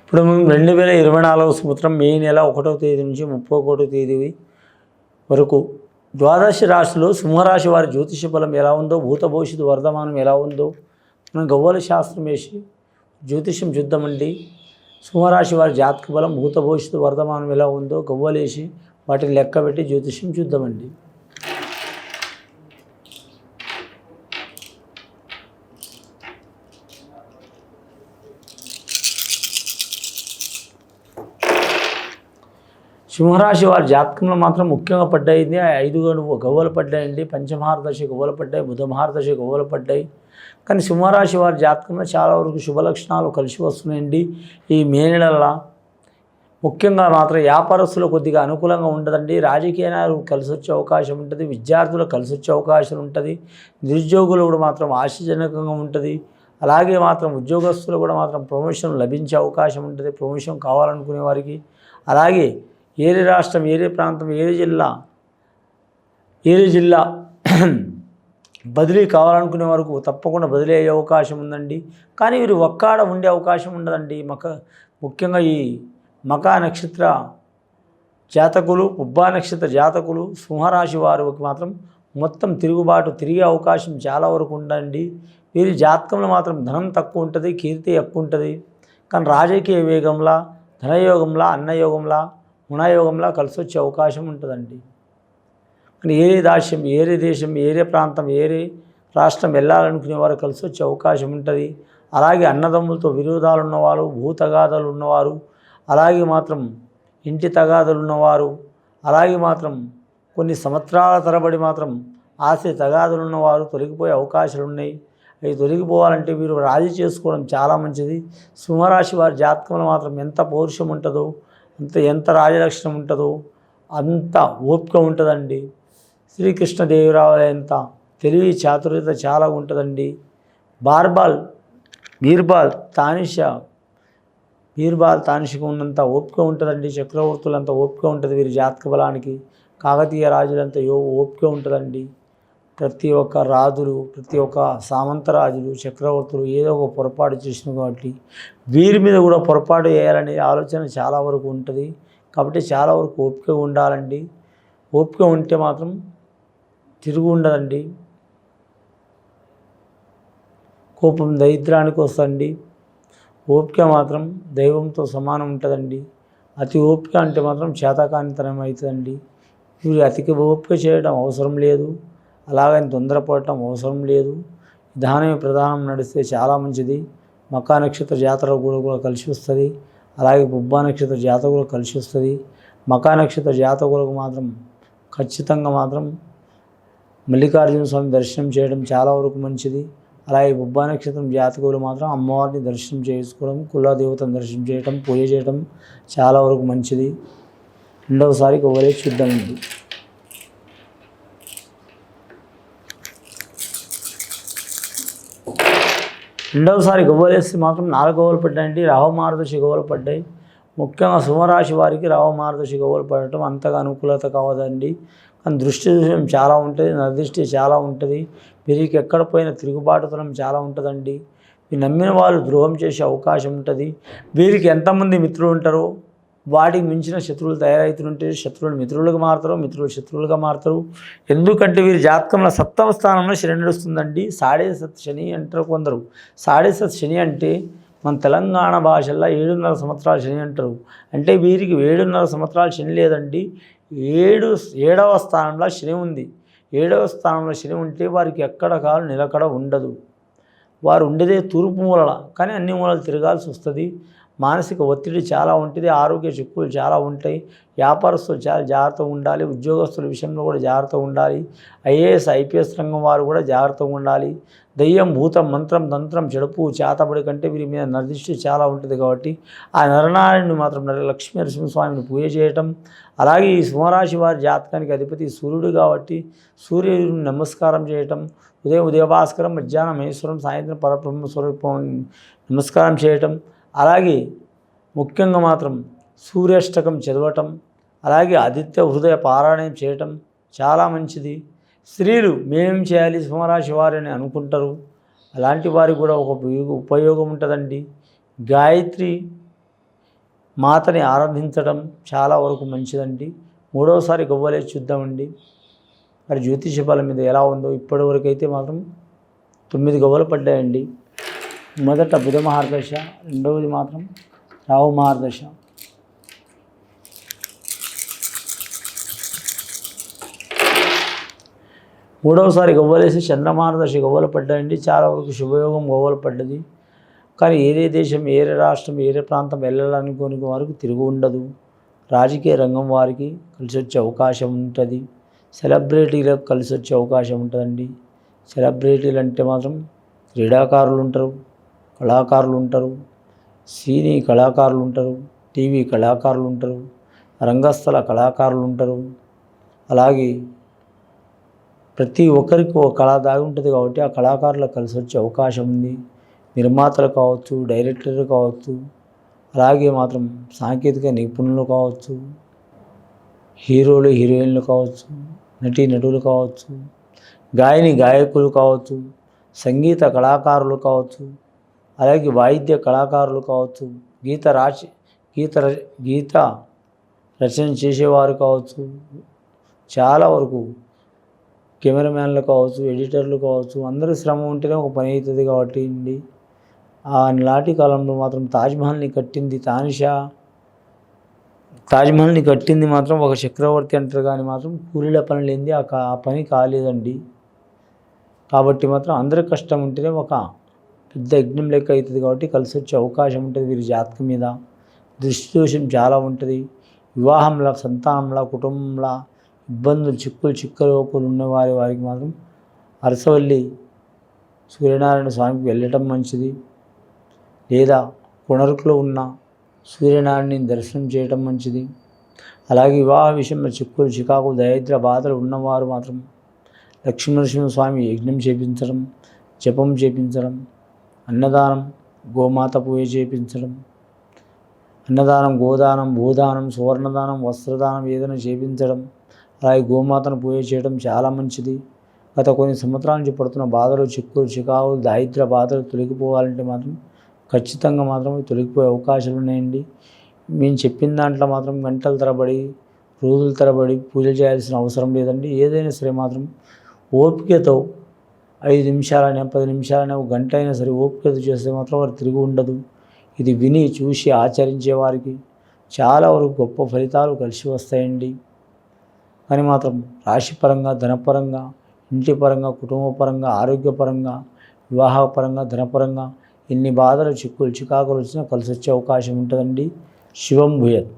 ఇప్పుడు 2024 సంవత్సరం మే నెల 1వ తేదీ నుంచి 31వ తేదీ వరకు ద్వాదశ రాశిలో సింహరాశి వారి జ్యోతిష బలం ఎలా ఉందో, భూత భవిష్యత్తు వర్ధమానం ఎలా ఉందో మనం గవ్వల శాస్త్రం వేసి జ్యోతిషం చూద్దామండి. సింహరాశి వారి జాతక బలం, భూత భవిష్యత్తు వర్ధమానం ఎలా ఉందో గవ్వలేసి వాటిని లెక్క పెట్టి జ్యోతిషం చూద్దామండి. సింహరాశి వారి జాతకంలో మాత్రం ముఖ్యంగా పడ్డాయింది 5 గవ్వలు పడ్డాయండి. పంచమహారదశ గవ్వలు పడ్డాయి, బుధమహారదశ గవ్వలు పడ్డాయి. కానీ సింహరాశి వారి జాతకంలో చాలా వరకు శుభలక్షణాలు కలిసి వస్తున్నాయండి. ఈ మే నెలల ముఖ్యంగా మాత్రం వ్యాపారస్తులు కొద్దిగా అనుకూలంగా ఉండదండి. రాజకీయ నాయకులు కలిసి వచ్చే అవకాశం ఉంటుంది, విద్యార్థులు కలిసి వచ్చే అవకాశం ఉంటుంది, నిరుద్యోగులు కూడా మాత్రం ఆశాజనకంగా ఉంటుంది. అలాగే మాత్రం ఉద్యోగస్తులు కూడా మాత్రం ప్రమోషన్ లభించే అవకాశం ఉంటుంది, ప్రమోషన్ కావాలనుకునే వారికి. అలాగే ఏరే రాష్ట్రం, ఏరే ప్రాంతం, ఏరే జిల్లా బదిలీ కావాలనుకునే వరకు తప్పకుండా బదిలీ అయ్యే అవకాశం ఉందండి. కానీ వీరు ఒక్కాడ ఉండే అవకాశం ఉండదండి. ముఖ్యంగా ఈ మకా నక్షత్ర జాతకులు, పుబ్బా నక్షత్ర జాతకులు, సింహరాశి వారికి మాత్రం మొత్తం తిరిగే అవకాశం చాలా వరకు ఉందండి. వీరి జాతకంలో మాత్రం ధనం తక్కువ ఉంటుంది, కీర్తి ఎక్కువ ఉంటుంది. కానీ రాజకీయ వేగంలా, ధనయోగంలా, అన్నయోగంలా, గుణయోగంలా కలిసి వచ్చే అవకాశం ఉంటుందండి. కానీ ఏరే దేశం, ఏరే ప్రాంతం, ఏరే రాష్ట్రం వెళ్ళాలనుకునే వారు కలిసి వచ్చే అవకాశం ఉంటుంది. అలాగే అన్నదమ్ములతో విరోధాలు ఉన్నవారు, భూతగాథలు ఉన్నవారు, అలాగే మాత్రం ఇంటి తగాదలు ఉన్నవారు, అలాగే మాత్రం కొన్ని సంవత్సరాల తరబడి మాత్రం ఆస్తి తగాదులు ఉన్నవారు తొలగిపోయే అవకాశాలు ఉన్నాయి. అవి తొలగిపోవాలంటే వీరు రాజీ చేసుకోవడం చాలా మంచిది. సింహరాశి వారి జాతకంలో మాత్రం ఎంత పౌరుషం ఉంటుందో, ఎంత రాజలక్షణం ఉంటుందో అంత ఓపిక ఉంటుందండి. శ్రీకృష్ణదేవరాయల ఎంత తెలివి చాతుర్యత చాలా ఉంటుందండి. బీర్బాల్ తానిషకు ఉన్నంత ఓపిక ఉంటుందండి. చక్రవర్తులంత ఓపిక ఉంటుంది వీరి జాతక బలానికి. కాకతీయ రాజులంత ఓపిక ఉంటుందండి. ప్రతి ఒక్క రాజులు, ప్రతి ఒక్క సామంత రాజులు, చక్రవర్తులు ఏదో ఒక పొరపాటు చేసిన కాబట్టి వీరి మీద కూడా పొరపాటు చేయాలనే ఆలోచన చాలా వరకు ఉంటుంది. కాబట్టి చాలా వరకు ఓపిక ఉండాలండి. ఓపిక ఉంటే మాత్రం తిరుగు ఉండదండి. కోపం దరిద్రానికి వస్తుందండి. ఓపిక మాత్రం దైవంతో సమానం ఉంటుందండి. అతి ఓపిక అంటే మాత్రం చేతకానితనం అవుతుందండి. వీరు అతికి ఓపిక చేయడం అవసరం లేదు, అలాగని తొందరపడటం అవసరం లేదు. నిదానమే ప్రధానం నడిస్తే చాలా మంచిది. మకా నక్షత్ర జాతర కూడా కలిసి వస్తుంది. అలాగే పుబ్బా నక్షత్ర జాతర కూడా కలిసి వస్తుంది. మకా నక్షత్ర జాతకులకు మాత్రం ఖచ్చితంగా మాత్రం మల్లికార్జున స్వామి దర్శనం చేయడం చాలా వరకు మంచిది. అలాగే పుబ్బా నక్షత్రం జాతకులు మాత్రం అమ్మవారిని దర్శనం చేసుకోవడం, కులదేవతను దర్శనం చేయడం, పూజ చేయడం చాలా వరకు మంచిది. రెండవసారి గవ్వలే చూద్దామండి. రెండవసారి గవ్వలేస్తే మాత్రం 4 గవ్వలు పడ్డాయండి. రాహుమార్గదర్శి గవ్వలు పడ్డాయి. ముఖ్యంగా సింహరాశి వారికి రాహుమార్గదర్శి గవ్వలు పడటం అంతగా అనుకూలత కావదండి. కానీ దృష్టి చాలా ఉంటుంది, నరదృష్టి చాలా ఉంటుంది. వీరికి ఎక్కడ పోయిన తిరుగుబాటుతనం చాలా ఉంటుందండి. వీరు నమ్మిన వాళ్ళు ద్రోహం చేసే అవకాశం ఉంటుంది. వీరికి ఎంతమంది మిత్రులు ఉంటారో వాటికి మించిన శత్రువులు తయారవుతుంటే శత్రువులు మిత్రులుగా మారుతారు, మిత్రులు శత్రువులుగా మారుతారు. ఎందుకంటే వీరి జాతకంలో 7వ స్థానంలో శని నడుస్తుందండి. సాడే సత్ శని అంటారు కొందరు. సాడే సత్ శని అంటే మన తెలంగాణ భాషల్లో 7.5 సంవత్సరాల శని అంటారు. అంటే వీరికి 7.5 సంవత్సరాల శని లేదండి. 7వ స్థానంలో శని ఉంది. 7వ స్థానంలో శని ఉంటే వారికి ఎక్కడ కాలు నిలకడ ఉండదు. వారు ఉండేదే తూర్పు మూలల, కానీ అన్ని మూలలు తిరగాల్సి వస్తుంది. మానసిక ఒత్తిడి చాలా ఉంటుంది, ఆరోగ్య చిక్కులు చాలా ఉంటాయి. వ్యాపారస్తులు చాలా జాగ్రత్తగా ఉండాలి. ఉద్యోగస్తుల విషయంలో కూడా జాగ్రత్తగా ఉండాలి. ఐఏఎస్, ఐపీఎస్ రంగం వారు కూడా జాగ్రత్తగా ఉండాలి. దయ్యం, భూతం, మంత్రం, తంత్రం, చెడుపు, చేతబడి కంటే వీరి మీద నరదృష్టి చాలా ఉంటుంది. కాబట్టి ఆ నరనారాయణుని మాత్రం లక్ష్మీ నరసింహస్వామిని పూజ చేయటం. అలాగే ఈ సింహరాశి వారి జాతకానికి అధిపతి సూర్యుడు కాబట్టి సూర్యుడిని నమస్కారం చేయటం. ఉదయభాస్కరం, మధ్యాహ్నం మహేశ్వరం, సాయంత్రం పరబ్రహ్మ స్వరూపం నమస్కారం చేయటం. అలాగే ముఖ్యంగా మాత్రం సూర్యాష్టకం చదవటం, అలాగే ఆదిత్య హృదయ పారాయణం చేయటం చాలా మంచిది. స్త్రీలు మేమేం చేయాలి సింహరాశి వారిని అనుకుంటారు. అలాంటి వారికి కూడా ఒక ఉపయోగం ఉంటుందండి. గాయత్రి మాతని ఆరాధించడం చాలా వరకు మంచిదండి. మూడవసారి గవ్వలేసి చూద్దామండి మరి జ్యోతిష బలం మీద ఎలా ఉందో. ఇప్పటివరకు అయితే మాత్రం 9 గవ్వలు పడ్డాయండి. మొదట బుధ మహార్దశ, రెండవది మాత్రం రాహు మహార్దశ. మూడవసారి గవ్వలేసి చంద్రమహార్దశ గవ్వలు పడ్డాయండి. చాలా వరకు శుభయోగం గవ్వలు పడ్డది. కానీ ఏరే దేశం, ఏరే రాష్ట్రం, ఏరే ప్రాంతం వెళ్ళాలనుకోని వారికి తిరుగు ఉండదు. రాజకీయ రంగం వారికి కలిసి వచ్చే అవకాశం ఉంటుంది. సెలబ్రిటీలకు కలిసి వచ్చే అవకాశం ఉంటుందండి. సెలబ్రిటీలు అంటే మాత్రం క్రీడాకారులు ఉంటారు, కళాకారులు ఉంటారు, సినీ కళాకారులు ఉంటారు, టీవీ కళాకారులు ఉంటారు, రంగస్థల కళాకారులు ఉంటారు. అలాగే ప్రతి ఒక్కరికి ఒక కళ దాగి ఉంటుంది కాబట్టి ఆ కళాకారులకు కలిసి వచ్చే అవకాశం ఉంది. నిర్మాతలు కావచ్చు, డైరెక్టర్లు కావచ్చు, అలాగే మాత్రం సాంకేతిక నిపుణులు కావచ్చు, హీరోలు హీరోయిన్లు కావచ్చు, నటీనటులు కావచ్చు, గాయకులు కావచ్చు, సంగీత కళాకారులు కావచ్చు, అలాగే వాయిద్య కళాకారులు కావచ్చు, గీత రచన చేసేవారు కావచ్చు, చాలా వరకు కెమెరామ్యాన్లు కావచ్చు, ఎడిటర్లు కావచ్చు, అందరూ శ్రమ ఉంటేనే ఒక పని అవుతుంది కాబట్టి అండి. నాటి కాలంలో మాత్రం తాజ్మహల్ని కట్టింది తానిషా. తాజ్మహల్ని కట్టింది మాత్రం ఒక చక్రవర్తి అంటారు, కానీ మాత్రం కూలీల పని లేనిది ఆ పని కాలేదండి. కాబట్టి మాత్రం అందరి కష్టం ఉంటేనే ఒక పెద్ద యజ్ఞం లెక్క అవుతుంది కాబట్టి కలిసి వచ్చే అవకాశం ఉంటుంది. వీరి జాతకం మీద దృష్టి దోషం చాలా ఉంటుంది. వివాహంలో, సంతానంలో, కుటుంబంలో ఇబ్బందులు, చిక్కులు ఉన్న వారికి మాత్రం అరసవల్లి సూర్యనారాయణ స్వామికి వెళ్ళటం మంచిది. లేదా కొణరుకులో ఉన్న సూర్యనారాయణని దర్శనం చేయటం మంచిది. అలాగే వివాహ విషయంలో చికాకులు, దరిద్ర బాధలు ఉన్నవారు మాత్రం లక్ష్మీనరసింహస్వామి యజ్ఞం చేపించడం, జపం చేపించడం, అన్నదానం, గోమాత పూజ చేపించడం, అన్నదానం, గోదానం, భూదానం, సువర్ణదానం, వస్త్రదానం ఏదైనా చేపించడం, అలాగే గోమాతను పూజ చేయడం చాలా మంచిది. గత కొన్ని సంవత్సరాల నుంచి పడుతున్న బాధలు, చికాకులు, దారిద్ర బాధలు తొలగిపోవాలంటే మాత్రం ఖచ్చితంగా మాత్రం తొలగిపోయే అవకాశాలు ఉన్నాయండి. మేము చెప్పిన దాంట్లో మాత్రం గంటల తరబడి, రోజుల తరబడి పూజలు చేయాల్సిన అవసరం లేదండి. ఏదైనా సరే మాత్రం ఓపికతో 5 నిమిషాలైనా, 10 నిమిషాలైనా, ఒక గంట అయినా సరే ఓపికతో చేస్తే మాత్రం వారు తిరిగి ఉండదు. ఇది విని చూసి ఆచరించే వారికి చాలా వరకు గొప్ప ఫలితాలు కలిసి వస్తాయండి. కానీ మాత్రం రాశిపరంగా, ధనపరంగా, ఇంటి పరంగా, కుటుంబపరంగా, ఆరోగ్యపరంగా, వివాహపరంగా, ధనపరంగా ఎన్ని బాధలు, చికాకులు వచ్చినా కలిసి వచ్చే అవకాశం ఉంటుందండి. శివం భూయత్.